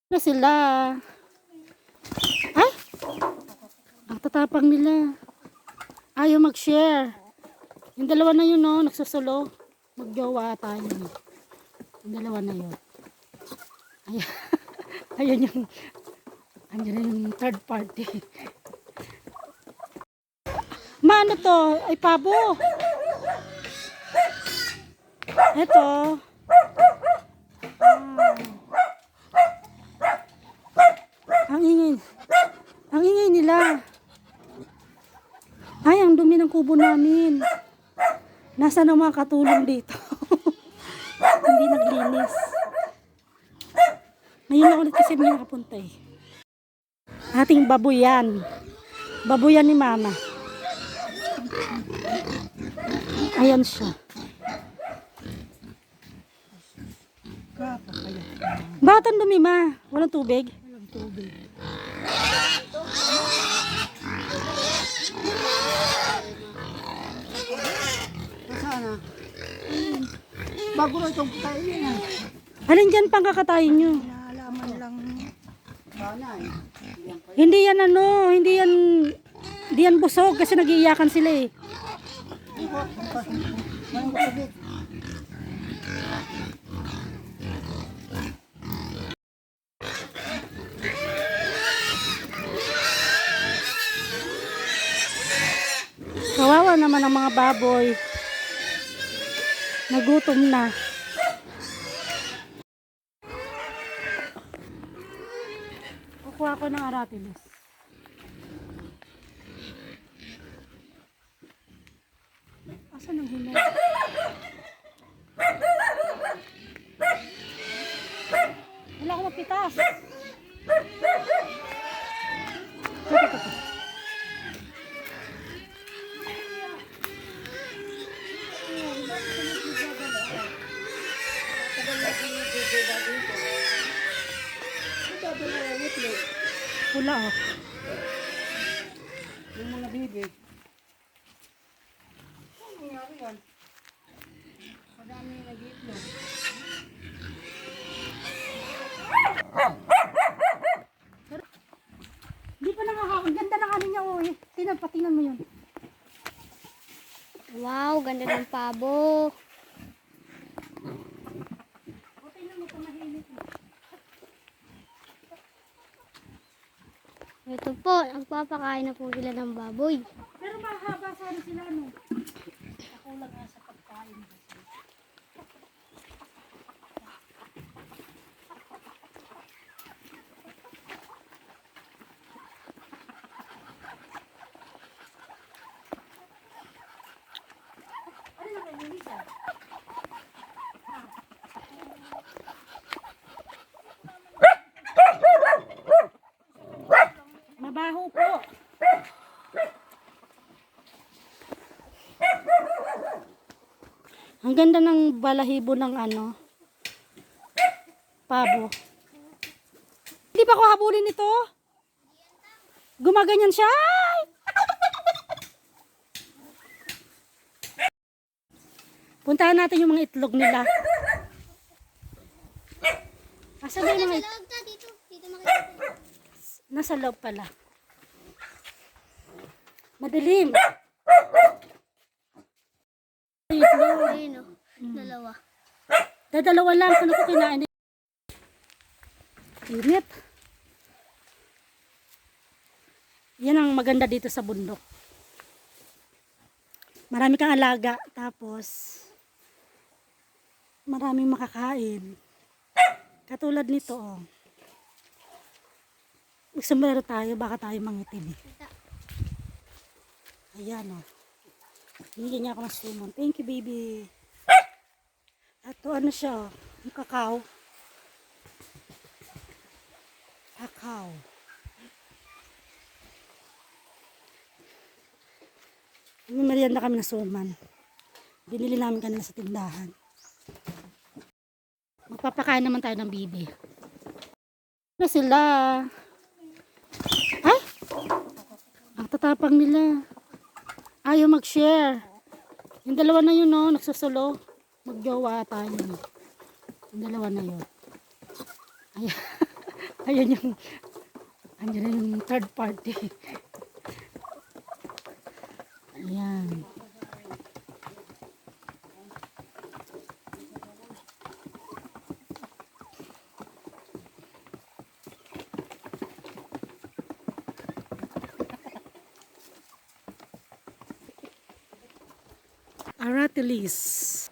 Na sila. Ay! Ang tatapang nila. Ayaw mag-share. Yung dalawa na yun, no? Nagsusulo. Magjowa tayo. Yung dalawa na yun. Ayan. Ayun yung andyan yung third party. Maano to? Ay, pabo. Eto. Ang ingay. Ang ingay nila. Ay, ang dumi ng kubo namin. Nasaan ang mga katulong dito? Hindi naglinis. Ngayon ako ulit kasi may nakapunta eh. Ating babuyan. Babuyan ni mama. Ayan siya. Bakit ang dumi, ma? Walang tubig? Walang tubig. Sana. Bago na itong kainin na. Alin dyan pang kakatayin nyo? Naalaman lang. Sana eh. Hindi yan ano, hindi yan busog kasi nag-iiyakan sila eh. Walang tubig. Kawawa naman ang mga baboy. Nagutom na. Kukuha ko ng aratilis. Asan ang hinog? Wala akong mapitas. Ito. Pula oh. Yung mga bibig. Ano nangyari yan? Madami nag-iitlog. Hindi pa nakakakang. Ganda ng ano niya oh eh. Tingnan mo yun. Wow, ganda ng pabo. Ito po, nagpapakain na po sila ng baboy. Pero mahaba sana sila no. Ako lang nga sa pagkain. Ano na kayo, Lisa? Mabaho po. Ang ganda ng balahibo ng ano, pabo. Hindi ba ko habulin ito? Gumaganyan siya. Ay! Puntahan natin yung mga itlog nila. Asan na yung mga itlog? Dito makikita. Nasa loob pala. Madilim. Itlog. Ayun o, dalawa. Dadalawa lang. Ano ko kinain? Init. Yan ang maganda dito sa bundok. Marami kang alaga. Tapos, maraming makakain. Katulad nito, oh. Magsumbrero tayo, baka tayo mangitim. Ayan, oh. Binigyan niya ako ng sumon. Thank you, baby. Ito, ano siya, oh. Yung kakao. Kakao. May merienda kami na suman. Binili namin kanina sa tindahan. Magpapakain naman tayo ng bibi. Ano sila? Ay! Ang tatapang nila. Ayaw mag-share. Yung dalawa na yun, no? Nagsusulo. Magjowa tayo. Yung dalawa na yun. Ayan. Ayan yung, andyan na yung third party. Ayan. Aratilis.